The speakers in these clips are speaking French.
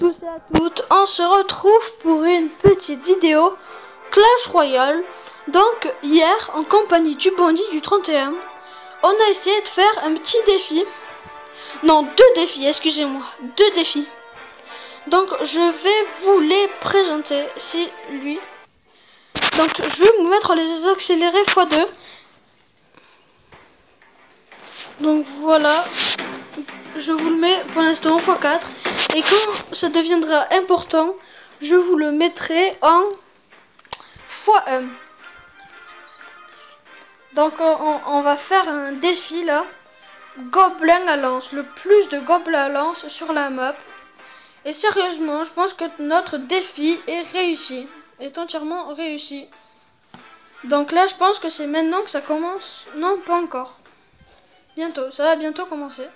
tous et à toutes, on se retrouve pour une petite vidéo Clash Royale. Donc hier, en compagnie du bandit du 31, on a essayé de faire un petit défi. Non, deux défis, excusez-moi, deux défis. Donc je vais vous les présenter, c'est lui. Donc je vais vous mettre les accélérés x2. Donc voilà, je vous le mets pour l'instant en x4. Et quand ça deviendra important, je vous le mettrai en x1. Donc on va faire un défi là. Gobelin à lance, le plus de gobelins à lance sur la map. Et sérieusement, je pense que notre défi est réussi. Est entièrement réussi. Donc là, je pense que c'est maintenant que ça commence. Non, pas encore. Bientôt, ça va bientôt commencer.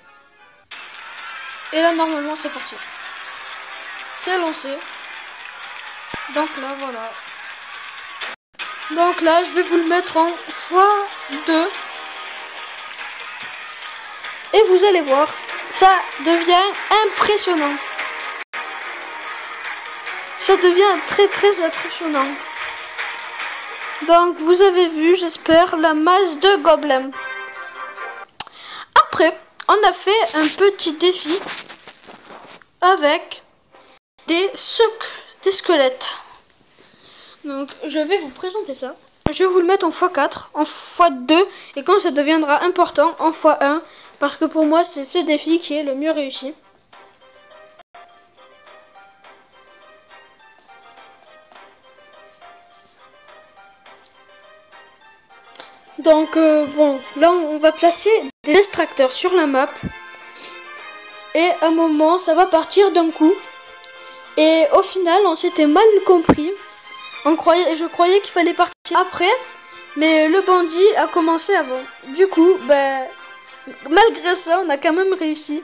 Et là, normalement, c'est parti. C'est lancé. Donc là, voilà. Donc là, je vais vous le mettre en x2. Et vous allez voir, ça devient impressionnant. Ça devient très impressionnant. Donc vous avez vu, j'espère, la masse de gobelins. Après, on a fait un petit défi avec des squelettes. Donc je vais vous présenter ça. Je vais vous le mettre en x4, en x2 et quand ça deviendra important en x1. Parce que pour moi, c'est ce défi qui est le mieux réussi. Donc, bon, là, on va placer des extracteurs sur la map. Et à un moment, ça va partir d'un coup. Et au final, on s'était mal compris. Je croyais qu'il fallait partir après. Mais le bandit a commencé avant. Du coup, ben... malgré ça, on a quand même réussi.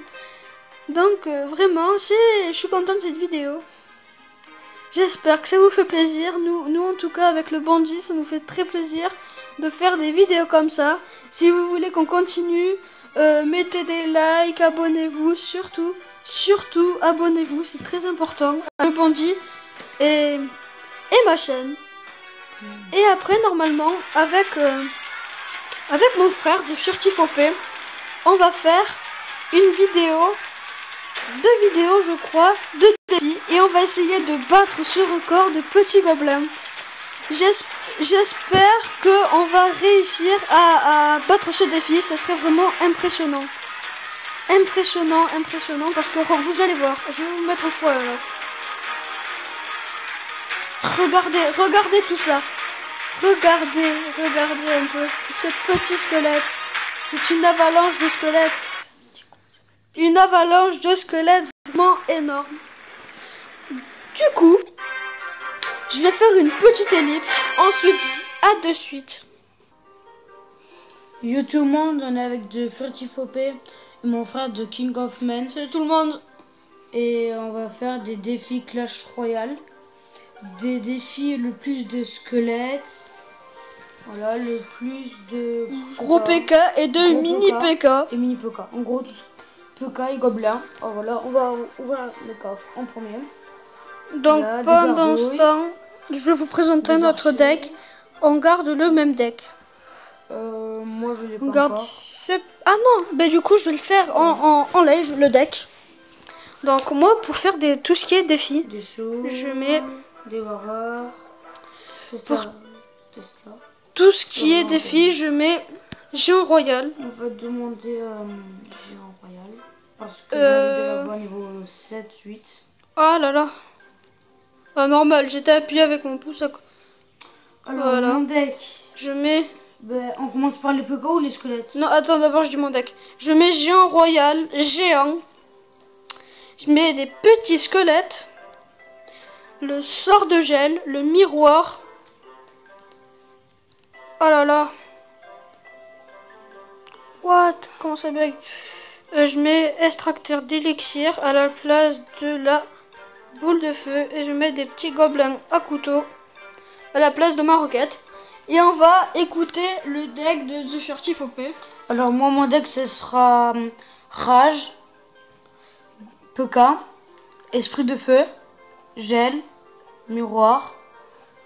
Donc vraiment, je suis contente de cette vidéo. J'espère que ça vous fait plaisir. Nous en tout cas, avec le bandit, ça nous fait très plaisir de faire des vidéos comme ça. Si vous voulez qu'on continue, mettez des likes, abonnez-vous. Surtout abonnez-vous, c'est très important. Le bandit et ma chaîne. Et après, normalement, avec mon frère de Furtif OP, on va faire une vidéo, deux vidéos je crois, de défis. Et on va essayer de battre ce record de petits gobelins. J'espère qu'on va réussir à battre ce défi. Ça serait vraiment impressionnant. Impressionnant parce que vous allez voir. Je vais vous mettre au foie là. Regardez tout ça. Regardez un peu ces petits squelettes. C'est une avalanche de squelettes. Une avalanche de squelettes vraiment énorme. Du coup, je vais faire une petite ellipse. On se dit à de suite. Yo tout le monde, on est avec de Furtif OP et mon frère de King of Men. Salut tout le monde. Et on va faire des défis Clash Royale. Des défis le plus de squelettes. Voilà, le plus de gros PK et de mini PK. Et mini PK. En gros, tout PK et gobelins. Oh, voilà, on va ouvrir le coffre en premier. Donc voilà, pendant ce temps, je vais vous présenter notre deck. On garde le même deck. Moi, je l'ai pas on garde encore. Ah non, ben du coup, je vais le faire en live, le deck. Donc moi, pour faire tout ce qui est défi, je mets des warriors. Tout ce qui est défi, je mets Géant Royal. On va demander Géant Royal. Parce que j'ai envie de l'avoir niveau 7, 8. Oh là là. Ah, normal, j'étais appuyé avec mon pouce. Alors, voilà. mon deck. Je mets... Ben, on commence par les PK ou les squelettes? Non, attends, d'abord je dis mon deck. Je mets Géant Royal, géant. Je mets des petits squelettes. Le sort de gel, le miroir. Oh là là. What? Comment ça bug? Je mets extracteur d'élixir à la place de la boule de feu. Et je mets des petits gobelins à couteau à la place de ma roquette. Et on va écouter le deck de The Furtif OP. Alors moi, mon deck, ce sera Rage, PK, esprit de feu, gel, miroir,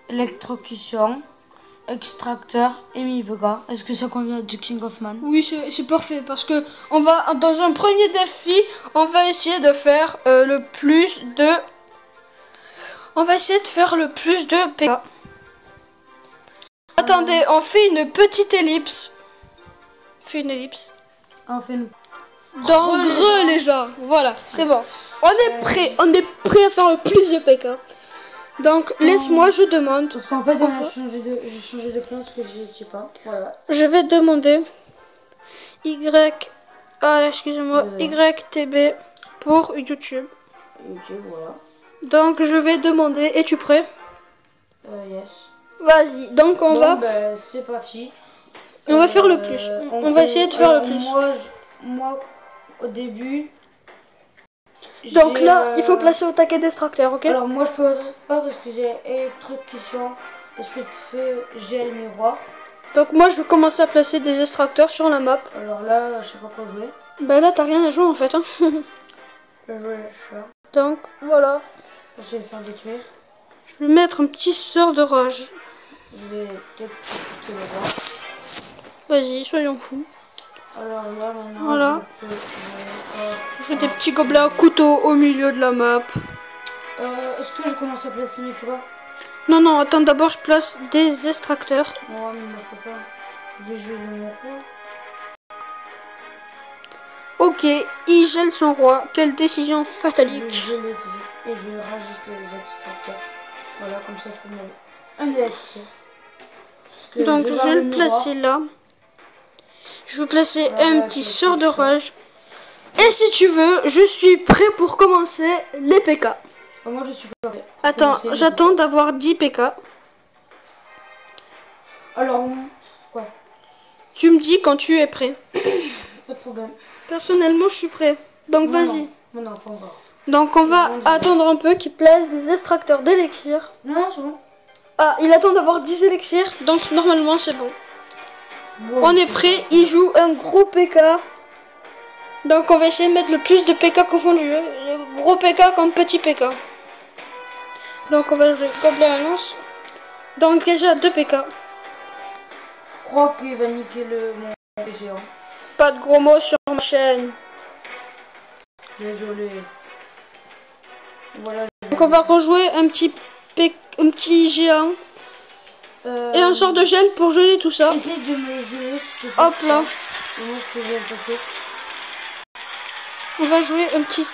électrocution, extracteur et mi-vega. Est-ce que ça convient du King of Man? Oui, c'est parfait parce que on va dans un premier défi, on va essayer de faire le plus de. On va essayer de faire le plus de PK. Attendez, on fait une petite ellipse. Fais une ellipse. On fait une... Dans Greux les gens. Voilà, c'est bon. On est prêt à faire le plus de PK. Donc laisse-moi, je demande. Parce qu'en fait, j'ai changé de place que je sais pas. Voilà. Je vais demander excusez-moi, YTB pour YouTube. YouTube, voilà. Donc je vais demander, es-tu prêt? Yes. Vas-y, donc on va. Ben, c'est parti. On va faire le plus. On va essayer de faire le plus. Moi, au début. Donc là, il faut placer au taquet d'extracteur, ok? Alors moi je peux pas parce que j'ai électrocution, esprit de feu, gel, miroir. Donc moi je vais commencer à placer des extracteurs sur la map. Alors là, je sais pas quoi jouer. Bah là t'as rien à jouer en fait. Hein. Je vais faire. Donc voilà. Je vais faire détruire. Je vais mettre un petit sort de rage. Je vais peut-être quitter le bas. Vas-y, soyons fous. Alors là maintenant, voilà. Je fais des petits gobelets à couteau au milieu de la map. Est-ce que je commence à placer mes poids? Non, attends, d'abord je place des extracteurs. Ouais, mais moi je peux pas. Je vais jouer mon roi. Ok, il gèle son roi. Quelle décision fatalique. Je vais et je vais rajouter les extracteurs. Voilà, comme ça je peux mettre un électron. Donc je vais le placer là. Je vais placer un petit sort de rage. Et si tu veux, je suis prêt pour commencer les PK. Moi je suis pas prêt. Attends, j'attends d'avoir 10 PK. Alors, quoi? Tu me dis quand tu es prêt. Pas de problème. Personnellement, je suis prêt. Donc vas-y. Non, pas encore. Donc on va attendre un peu qu'il place des extracteurs d'élixir. Non, c'est bon. Ah, il attend d'avoir 10 élixirs, donc normalement c'est bon. On est prêt, il joue un gros PK. Donc on va essayer de mettre le plus de PK confondus. Gros PK comme petit PK. Donc on va jouer gobelet à lance. Donc déjà 2 PK. Je crois qu'il va niquer mon géant. Pas de gros mots sur ma chaîne. Désolé. Voilà. Donc on va rejouer un petit géant. Et un sort de gel pour geler tout ça. Essaye de me geler. Hop là. Moi, je te gèle pas fait. On va jouer un petit...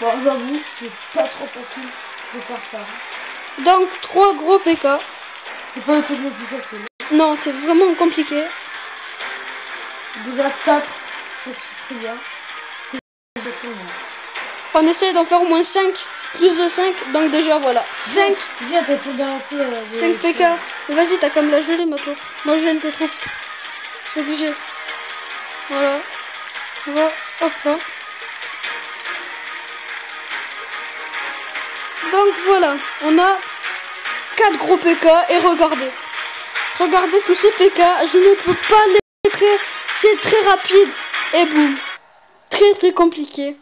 Bon, j'avoue, c'est pas trop facile de faire ça. Donc 3 gros PK. C'est pas le truc le plus facile. Non, c'est vraiment compliqué. Déjà 4, je trouve que c'est très bien. On essaie d'en faire au moins 5. Plus de 5. Donc déjà voilà. 5. Viens, t'as tout garanti. 5 PK. Vas-y, t'as comme la gelée ma tour. Moi je gèle tes troupes. Je suis obligé. Voilà. On va. Hop là. Donc voilà. On a 4 gros PK. Et regardez. Regardez tous ces PK. Je ne peux pas les créer. C'est très rapide. Et boum. Très compliqué.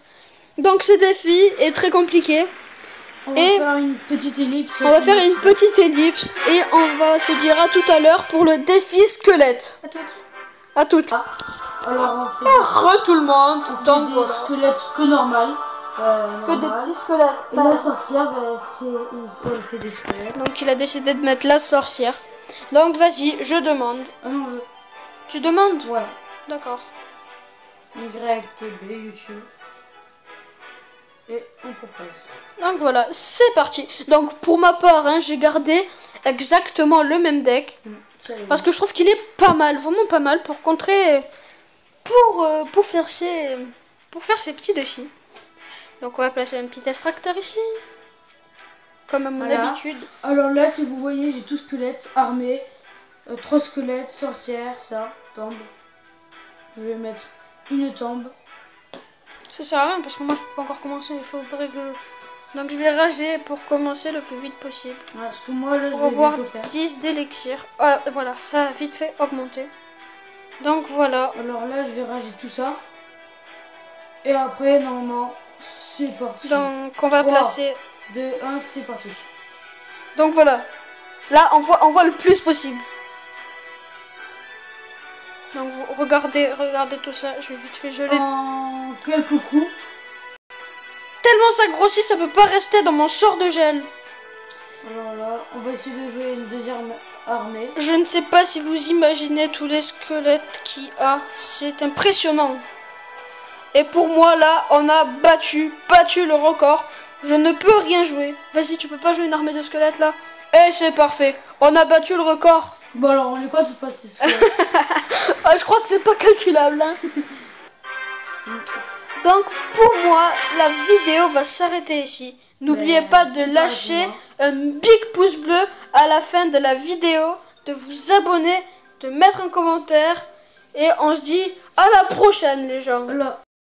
Donc ce défi est très compliqué. On va faire une petite ellipse. On va faire une petite ellipse et on va se dire à tout à l'heure pour le défi squelette. À toutes. Alors on fait tout le monde. Donc des squelettes que normal. Que des petits squelettes. Et la sorcière, c'est une folle que des squelettes. Donc il a décidé de mettre la sorcière. Donc vas-y, je demande. Ah non, Tu demandes? Ouais. D'accord. YTB YouTube. Et on propose. Donc voilà, c'est parti. Donc pour ma part, hein, j'ai gardé exactement le même deck. Parce que je trouve qu'il est pas mal, vraiment pas mal pour contrer, pour faire ces petits défis. Donc on va placer un petit extracteur ici, comme à mon habitude. Alors là, si vous voyez, j'ai tout squelette, armée, 3 squelettes, sorcière, ça, tombe. Je vais mettre une tombe. Ça sert à rien parce que moi je peux pas encore commencer. Il faudrait que donc je vais rager pour commencer le plus vite possible. Parce que moi là, pour avoir 10 d'élixir. Voilà, ça a vite fait augmenter. Donc voilà. Alors là, je vais rager tout ça. Et après, normalement, C'est parti. Donc on va 3, placer. 2, 1, c'est parti. Donc voilà. Là on voit le plus possible. Donc vous regardez tout ça. Je vais vite fait geler. En quelques coups. Tellement ça grossit, ça peut pas rester dans mon sort de gel. Alors là, on va essayer de jouer une deuxième armée. Je ne sais pas si vous imaginez tous les squelettes qu'il y a. C'est impressionnant. Et pour moi, là, on a battu le record. Je ne peux rien jouer. Vas-y, tu peux pas jouer une armée de squelettes, là? Eh, c'est parfait. On a battu le record. Bon, alors, on est quoi de passer ce squelette? Ah, je crois que c'est pas calculable, hein. Donc, pour moi, la vidéo va s'arrêter ici. N'oubliez pas de lâcher un big pouce bleu à la fin de la vidéo, de vous abonner, de mettre un commentaire. Et on se dit à la prochaine, les gens. Là.